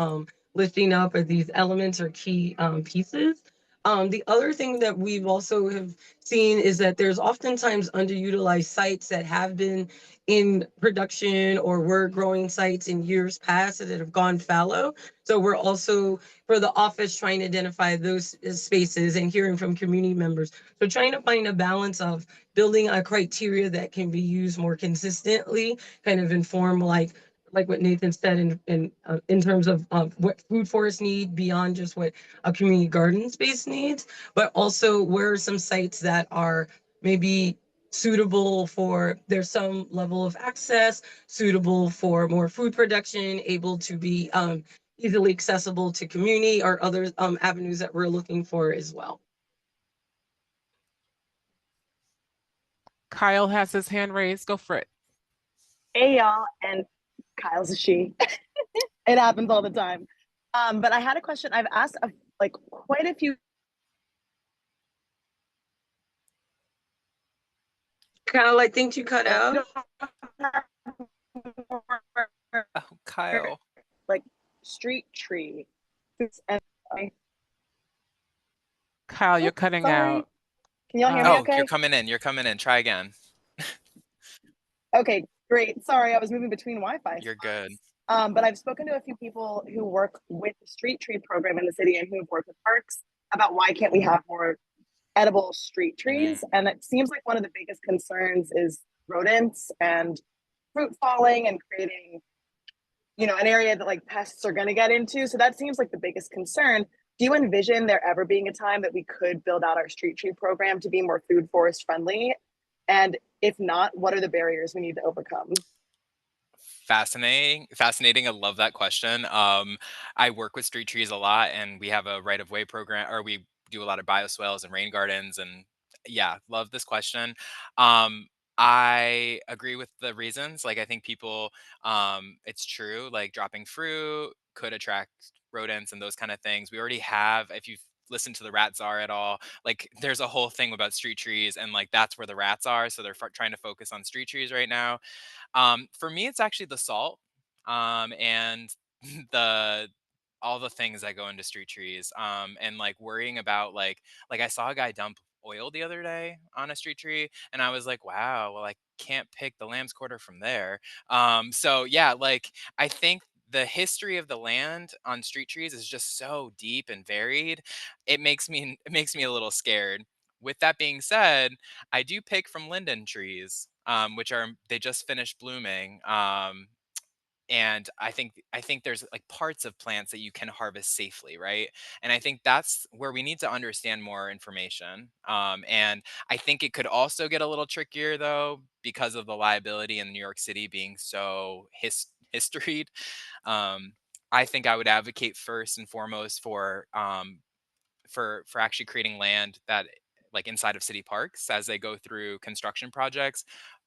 lifting up are these elements or key pieces. The other thing that we've also have seen is that there's oftentimes underutilized sites that have been in production or were growing sites in years past that have gone fallow. So we're also for the office trying to identify those spaces and hearing from community members. So trying to find a balance of building a criteria that can be used more consistently, kind of inform like what Nathan said in terms of what food forests need beyond just what a community garden space needs, but also where are some sites that are maybe suitable for there's some level of access, suitable for more food production, able to be easily accessible to community or other avenues that we're looking for as well. Kyle has his hand raised. Go for it. Hey y'all, and Kyle's a she. It happens all the time. But I had a question. I've asked like quite a few. Kyle, I think you cut out. Oh, Kyle. Like street tree. And Kyle, you're oh, cutting sorry. out. Can y'all hear me Uh, Oh, you're okay? coming in. You're coming in. Try again. Okay, great. Sorry, I was moving between Wi-Fi You're good. spots. But I've spoken to a few people who work with the street tree program in the city and who have worked with parks about why can't we have more edible street Hmm. trees? And it seems like one of the biggest concerns is rodents and fruit falling and creating, an area that like pests are going to get into. So that seems like the biggest concern. Do you envision there ever being a time that we could build out our street tree program to be more food forest friendly? And if not, what are the barriers we need to overcome? Fascinating. I love that question. I work with street trees a lot, and we have a right of way program, or we do a lot of bioswales and rain gardens. And yeah, love this question. I agree with the reasons. Like, I think people, it's true. Like, dropping fruit could attract rodents and those kind of things. We already have, if you've listened to the rat czar at all, like there's a whole thing about street trees, and like that's where the rats are. So they're trying to focus on street trees right now. For me, it's actually the salt, and the all the things that go into street trees, and like worrying about like I saw a guy dump oil the other day on a street tree, and I was like, wow, well I can't pick the lamb's quarter from there. So yeah, like I think the history of the land on street trees is just so deep and varied. It makes me a little scared. With that being said, I do pick from linden trees, which are they just finished blooming. And I think there's like parts of plants that you can harvest safely, right? And I think that's where we need to understand more information. And I think it could also get a little trickier though because of the liability in New York City being so historied. Um, I think I would advocate first and foremost for actually creating land that like inside of city parks as they go through construction projects.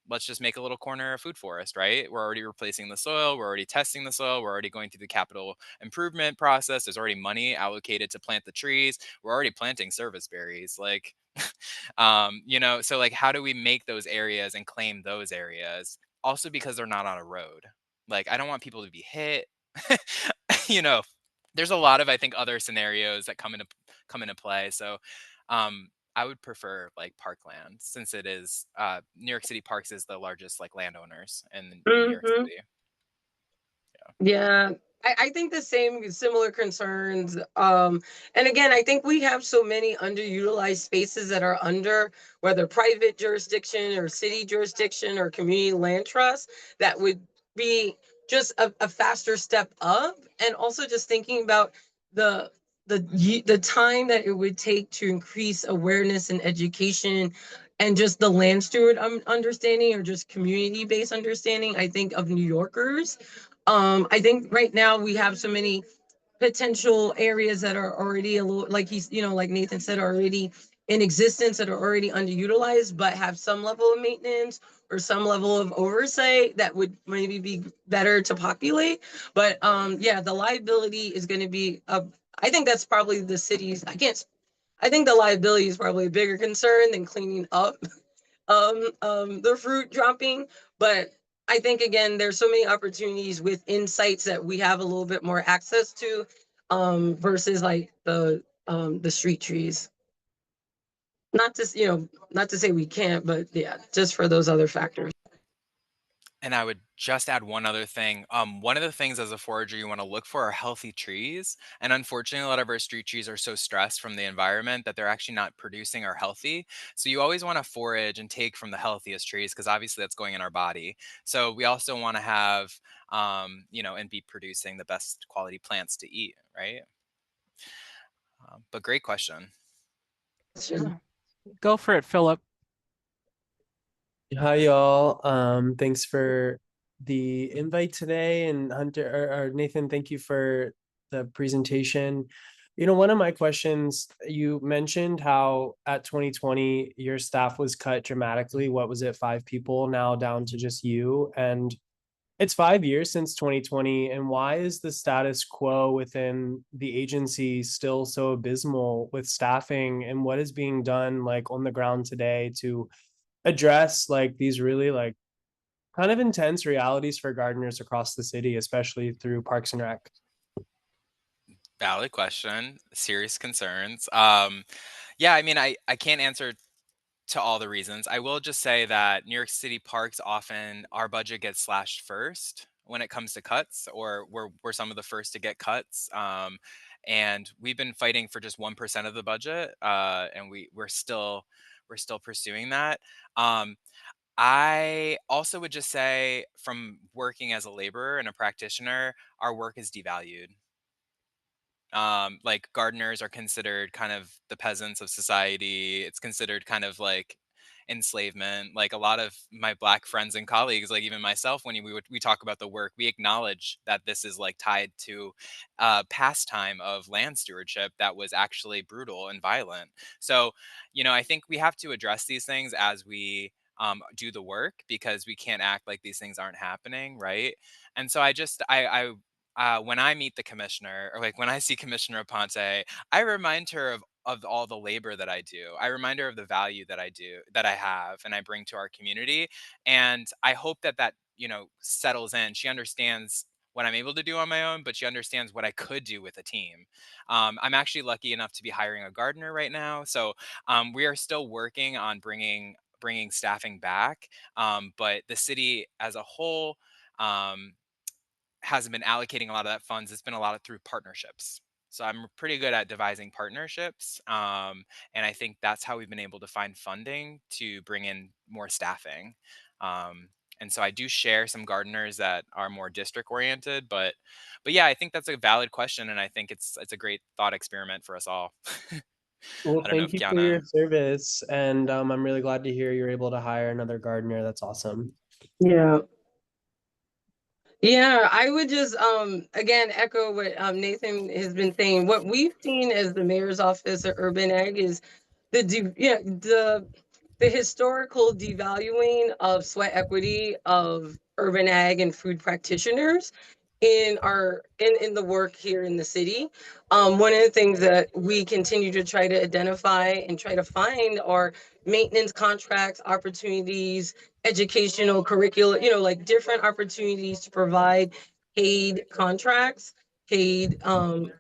Let's just make a little corner of food forest, right? We're already replacing the soil, we're already testing the soil, we're already going through the capital improvement process, there's already money allocated to plant the trees, we're already planting service berries, like so like how do we make those areas and claim those areas, also because they're not on a road. Like I don't want people to be hit. you know there's a lot of, I think, other scenarios that come into play. So I would prefer like parkland, since it is New York City Parks is the largest like landowners in New York Hmm. City. Yeah, I think the same similar concerns. And again, I think we have so many underutilized spaces that are under whether private jurisdiction or city jurisdiction or community land trust that would be just a faster step up. And also just thinking about the the time that it would take to increase awareness and education and just the land steward understanding or just community based understanding, I think, of New Yorkers. I think right now we have so many potential areas that are already a little, like he's, like Nathan said, already in existence that are already underutilized, but have some level of maintenance or some level of oversight that would maybe be better to populate. But yeah, the liability is going to be I think that's probably the city's, I think the liability is probably a bigger concern than cleaning up the fruit dropping. But I think again, there's so many opportunities with insights that we have a little bit more access to, versus like the street trees. Not to not to say we can't, but yeah, just for those other factors. And I would just add one other thing. One of the things as a forager you want to look for are healthy trees. And unfortunately, a lot of our street trees are so stressed from the environment that they're actually not producing or healthy. So you always want to forage and take from the healthiest trees, because obviously that's going in our body. So we also want to have, and be producing the best quality plants to eat, right? But great question. Yeah. Go for it, Philip. Hi, y'all. Thanks for the invite today. And Hunter or Nathan, thank you for the presentation. One of my questions, you mentioned how at 2020 your staff was cut dramatically. What was it, 5 people now down to just you? And it's 5 years since 2020. And why is the status quo within the agency still so abysmal with staffing? And what is being done like on the ground today to address like these really like kind of intense realities for gardeners across the city, especially through Parks and Rec? Valid question. Serious concerns. Yeah, I mean, I can't answer to all the reasons. I will just say that New York City parks, often our budget gets slashed first when it comes to cuts, or we're some of the first to get cuts. And we've been fighting for just 1% of the budget, and we're still pursuing that. Um, I also would just say, from working as a laborer and a practitioner, our work is devalued. Like, gardeners are considered kind of the peasants of society. It's considered kind of like enslavement. Like, a lot of my black friends and colleagues, like even myself, when we talk about the work, we acknowledge that this is like tied to pastime of land stewardship that was actually brutal and violent. So, I think we have to address these things as we do the work, because we can't act like these things aren't happening, right? And so when I meet the commissioner, or like when I see Commissioner Aponte, I remind her of all the labor that I do. I remind her of the value that I have, and I bring to our community. And I hope that settles in. She understands what I'm able to do on my own, but she understands what I could do with a team. I'm actually lucky enough to be hiring a gardener right now, so we are still working on bringing staffing back. But the city as a whole, Um, hasn't been allocating a lot of that funds. It's been a lot of through partnerships. So I'm pretty good at devising partnerships. And I think that's how we've been able to find funding to bring in more staffing. Um, and so I do share some gardeners that are more district oriented, but yeah, I think that's a valid question, and I think it's a great thought experiment for us all. Well, I don't know thank if you for your Kiana. service. And I'm really glad to hear you're able to hire another gardener. That's awesome. Yeah. Yeah, I would just again echo what Nathan has been saying. What we've seen as the mayor's office of urban ag is the historical devaluing of sweat equity of urban ag and food practitioners in the work here in the city. One of the things that we continue to try to identify and try to find are maintenance contracts, opportunities, educational curricula, like different opportunities to provide paid contracts paid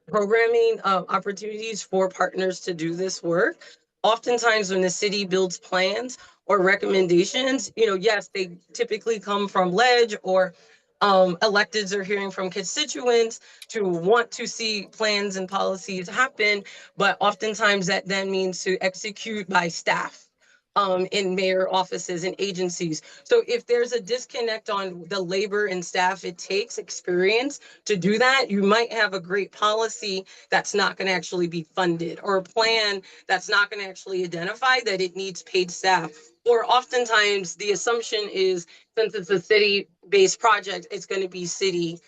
programming opportunities for partners to do this work. Oftentimes, when the city builds plans or recommendations, yes, they typically come from ledge or electeds are hearing from constituents to want to see plans and policies happen, but oftentimes that then means to execute by staff in mayor offices and agencies. So if there's a disconnect on the labor and staff it takes experience to do that, you might have a great policy that's not going to actually be funded, or a plan that's not going to actually identify that it needs paid staff. Or oftentimes the assumption is, since it's a city-based project, it's going to be city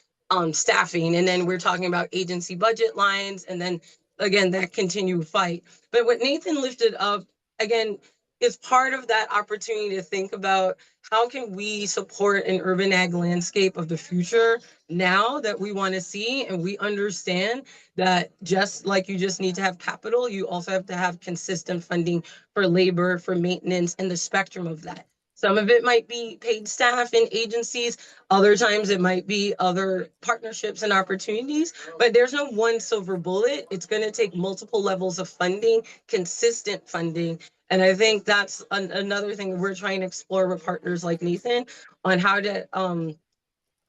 staffing. And then we're talking about agency budget lines, and then again, that continued fight. But what Nathan lifted up, again, is part of that opportunity to think about how can we support an urban ag landscape of the future now that we want to see, and we understand that just like you just need to have capital, you also have to have consistent funding for labor, for maintenance, and the spectrum of that. Some of it might be paid staff in agencies, other times it might be other partnerships and opportunities, but there's no one silver bullet. It's going to take multiple levels of funding, consistent funding. And I think that's another thing that we're trying to explore with partners like Nathan on how to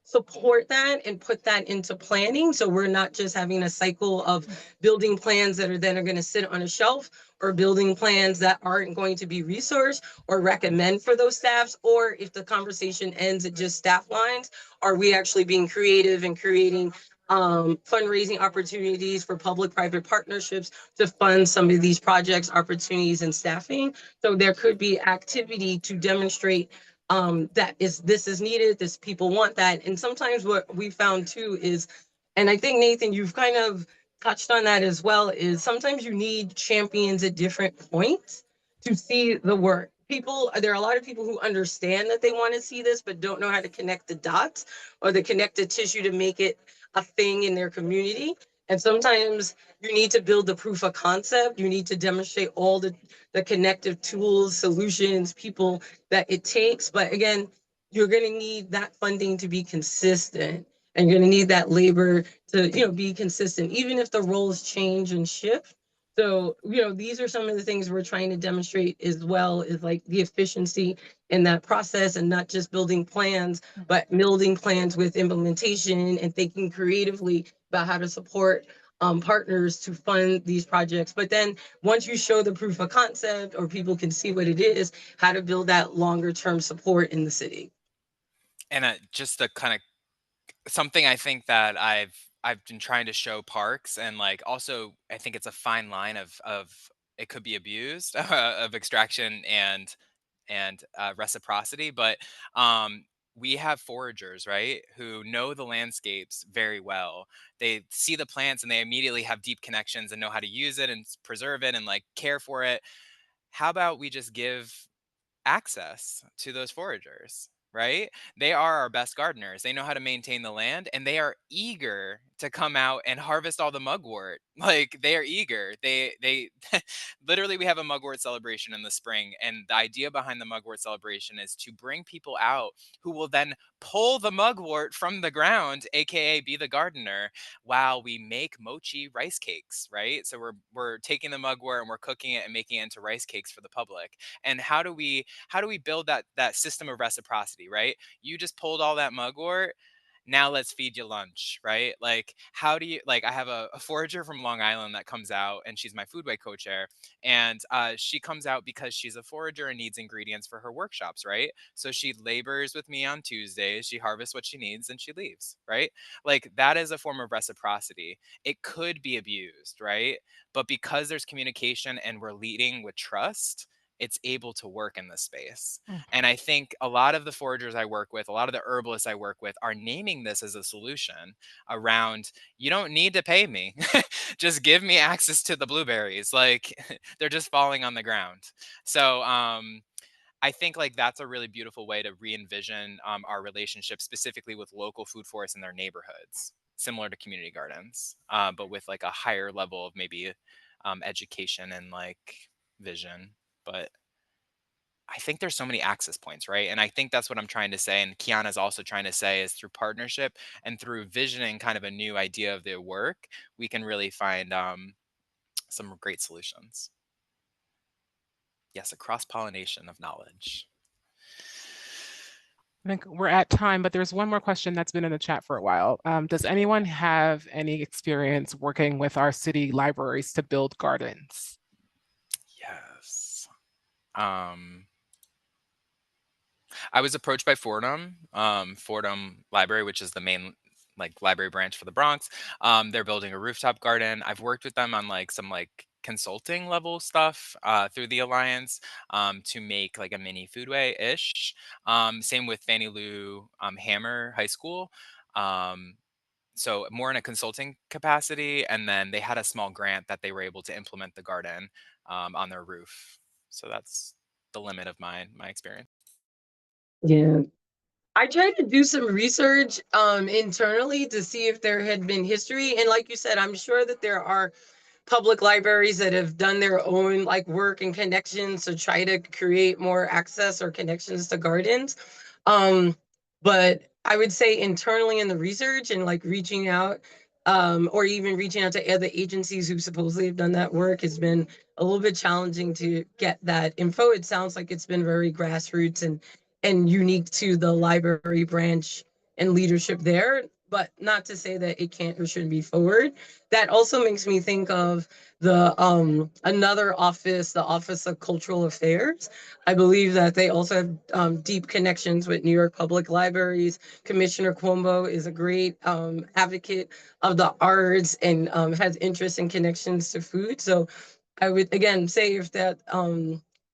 support that and put that into planning, so we're not just having a cycle of building plans that are then going to sit on a shelf, or building plans that aren't going to be resourced or recommend for those staffs, or if the conversation ends at just staff lines, are we actually being creative and creating fundraising opportunities for public-private partnerships to fund some of these projects, opportunities, and staffing. So there could be activity to demonstrate that is, this is needed, this people want that. And sometimes what we found too is, and I think Nathan, you've kind of touched on that as well, is sometimes you need champions at different points to see the work. There are a lot of people who understand that they want to see this, but don't know how to connect the dots or the connective tissue to make it a thing in their community. And sometimes you need to build the proof of concept. You need to demonstrate all the connective tools, solutions, people that it takes. But again, you're going to need that funding to be consistent, and you're going to need that labor to, be consistent, even if the roles change and shift. So, these are some of the things we're trying to demonstrate as well, is like the efficiency in that process, and not just building plans, but building plans with implementation and thinking creatively about how to support partners to fund these projects. But then once you show the proof of concept, or people can see what it is, how to build that longer term support in the city. And just the kind of something I think that I've been trying to show parks, and like also I think it's a fine line of it could be abused of extraction and reciprocity, but we have foragers, right, who know the landscapes very well. They see the plants and they immediately have deep connections and know how to use it and preserve it and like care for it. How about we just give access to those foragers, right? They are our best gardeners. They know how to maintain the land, and they are eager to come out and harvest all the mugwort. Like they are eager. They literally, we have a mugwort celebration in the spring, and the idea behind the mugwort celebration is to bring people out who will then pull the mugwort from the ground, aka be the gardener, while we make mochi rice cakes, right? So we're taking the mugwort and we're cooking it and making it into rice cakes for the public. And how do we build that system of reciprocity, right? You just pulled all that mugwort, now let's feed you lunch, right? Like how do you, like, I have a forager from Long Island that comes out, and she's my foodway co-chair, and she comes out because she's a forager and needs ingredients for her workshops, right? So she labors with me on Tuesdays, she harvests what she needs, and she leaves, right? Like that is a form of reciprocity. It could be abused, right? But because there's communication and we're leading with trust, it's able to work in this space. And I think a lot of the foragers I work with, a lot of the herbalists I work with are naming this as a solution around, you don't need to pay me. Just give me access to the blueberries. Like they're just falling on the ground. So I think like that's a really beautiful way to re-envision our relationship specifically with local food forests in their neighborhoods, similar to community gardens, but with like a higher level of maybe education and like vision. But I think there's so many access points, right? And I think that's what I'm trying to say, and Kiana's also trying to say, is through partnership and through visioning kind of a new idea of the work, we can really find some great solutions. Yes, a cross pollination of knowledge. I think we're at time, but there's one more question that's been in the chat for a while. Does anyone have any experience working with our city libraries to build gardens? Yes. I was approached by Fordham Library, which is the main like library branch for the Bronx. They're building a rooftop garden. I've worked with them on like some like consulting level stuff through the alliance to make like a mini foodway ish. Same with Fannie Lou Hammer High School. Um, so more in a consulting capacity, and then they had a small grant that they were able to implement the garden on their roof. So that's the limit of my experience. Yeah. I tried to do some research internally to see if there had been history. And like you said, I'm sure that there are public libraries that have done their own like work and connections to try to create more access or connections to gardens. Um, but I would say internally in the research and like reaching out, or even reaching out to other agencies who supposedly have done that work has been a little bit challenging to get that info. It sounds like it's been very grassroots and unique to the library branch and leadership there, but not to say that it can't or shouldn't be forward. That also makes me think of the another office, the Office of Cultural Affairs. I believe that they also have deep connections with New York Public Libraries. Commissioner Cuomo is a great advocate of the arts and has interest and connections to food. So I would again say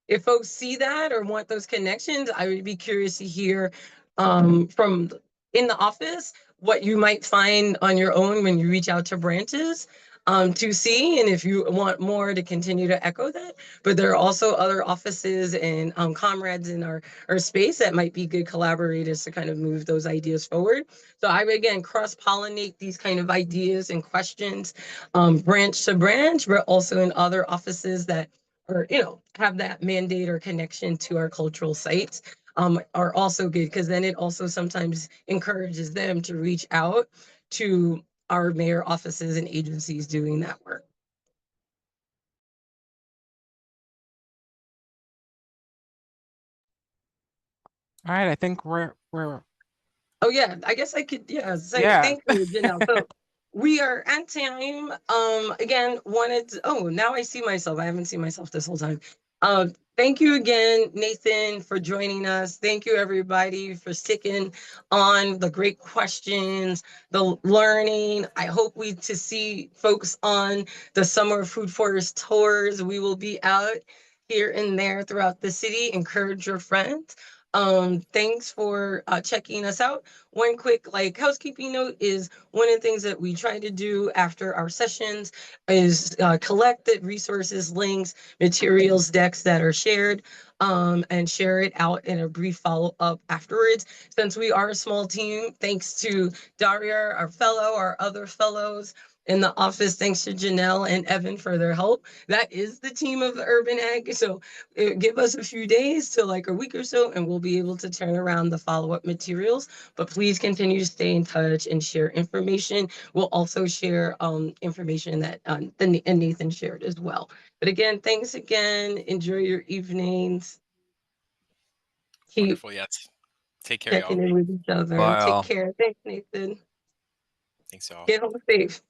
if folks see that or want those connections, I would be curious to hear from in the office what you might find on your own when you reach out to branches to see, and if you want more to continue to echo that. But there are also other offices and comrades in our space that might be good collaborators to kind of move those ideas forward. So I would again cross pollinate these kind of ideas and questions, branch to branch, but also in other offices that or have that mandate or connection to our cultural sites are also good because then it also sometimes encourages them to reach out to our mayor offices and agencies doing that work. All right, I think we're Oh yeah, I guess I could say yeah. thank you, Janelle. So we are at time. Again, wanted to, oh now I see myself. I haven't seen myself this whole time. Thank you again, Nathan, for joining us. Thank you everybody for sticking on the great questions, the learning. I hope we to see folks on the Summer Food Forest tours. We will be out here and there throughout the city. Encourage your friends. Thanks for checking us out. One quick like housekeeping note is one of the things that we try to do after our sessions is collect the resources, links, materials, decks that are shared, and share it out in a brief follow-up afterwards. Since we are a small team, thanks to Daria, our other fellows in the office, thanks to Janelle and Evan for their help. That is the team of the Urban Ag. So give us a few days to like a week or so, and we'll be able to turn around the follow-up materials. But please continue to stay in touch and share information. We'll also share information that and Nathan shared as well. But again, thanks again. Enjoy your evenings. Keep Wonderful. Yes. Take care, y'all. checking in with each other. Bye Take all. care. Thanks, Nathan. Thanks, y'all. Get home safe.